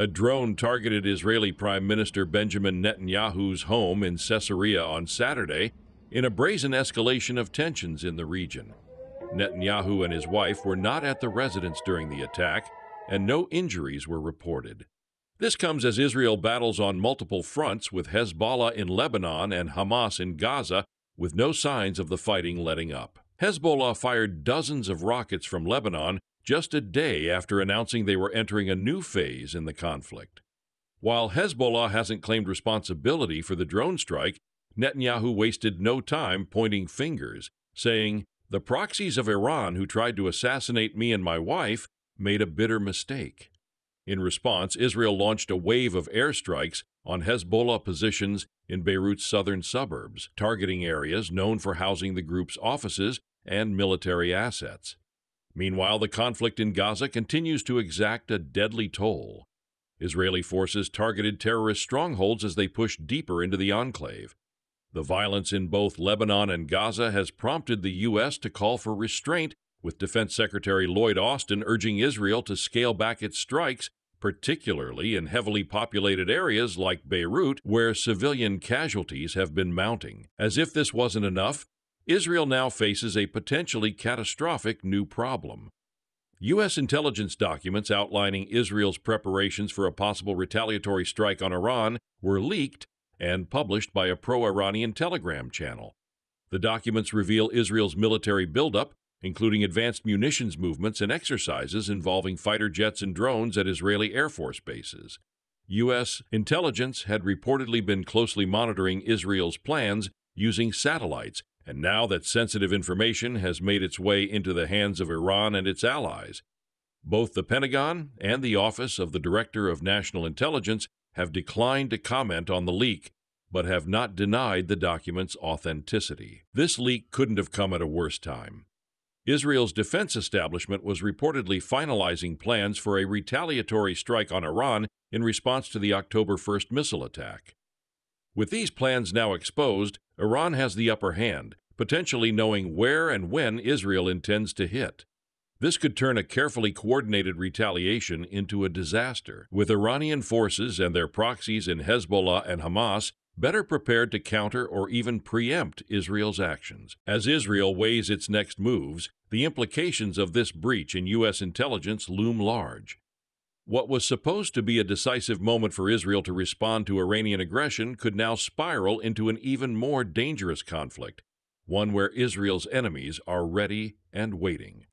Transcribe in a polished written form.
A drone targeted Israeli Prime Minister Benjamin Netanyahu's home in Caesarea on Saturday in a brazen escalation of tensions in the region. Netanyahu and his wife were not at the residence during the attack, and no injuries were reported. This comes as Israel battles on multiple fronts with Hezbollah in Lebanon and Hamas in Gaza, with no signs of the fighting letting up. Hezbollah fired dozens of rockets from Lebanon just a day after announcing they were entering a new phase in the conflict. While Hezbollah hasn't claimed responsibility for the drone strike, Netanyahu wasted no time pointing fingers, saying, "The proxies of Iran who tried to assassinate me and my wife made a bitter mistake." In response, Israel launched a wave of airstrikes on Hezbollah positions in Beirut's southern suburbs, targeting areas known for housing the group's offices and military assets. Meanwhile, the conflict in Gaza continues to exact a deadly toll. Israeli forces targeted terrorist strongholds as they pushed deeper into the enclave. The violence in both Lebanon and Gaza has prompted the U.S. to call for restraint, with Defense Secretary Lloyd Austin urging Israel to scale back its strikes, particularly in heavily populated areas like Beirut, where civilian casualties have been mounting. As if this wasn't enough, Israel now faces a potentially catastrophic new problem. U.S. intelligence documents outlining Israel's preparations for a possible retaliatory strike on Iran were leaked and published by a pro-Iranian Telegram channel. The documents reveal Israel's military buildup, including advanced munitions movements and exercises involving fighter jets and drones at Israeli Air Force bases. U.S. intelligence had reportedly been closely monitoring Israel's plans using satellites, and now that sensitive information has made its way into the hands of Iran and its allies. Both the Pentagon and the Office of the Director of National Intelligence have declined to comment on the leak, but have not denied the document's authenticity. This leak couldn't have come at a worse time. Israel's defense establishment was reportedly finalizing plans for a retaliatory strike on Iran in response to the October 1st missile attack. With these plans now exposed, Iran has the upper hand, potentially knowing where and when Israel intends to hit. This could turn a carefully coordinated retaliation into a disaster, with Iranian forces and their proxies in Hezbollah and Hamas better prepared to counter or even preempt Israel's actions. As Israel weighs its next moves, the implications of this breach in U.S. intelligence loom large. What was supposed to be a decisive moment for Israel to respond to Iranian aggression could now spiral into an even more dangerous conflict, one where Israel's enemies are ready and waiting.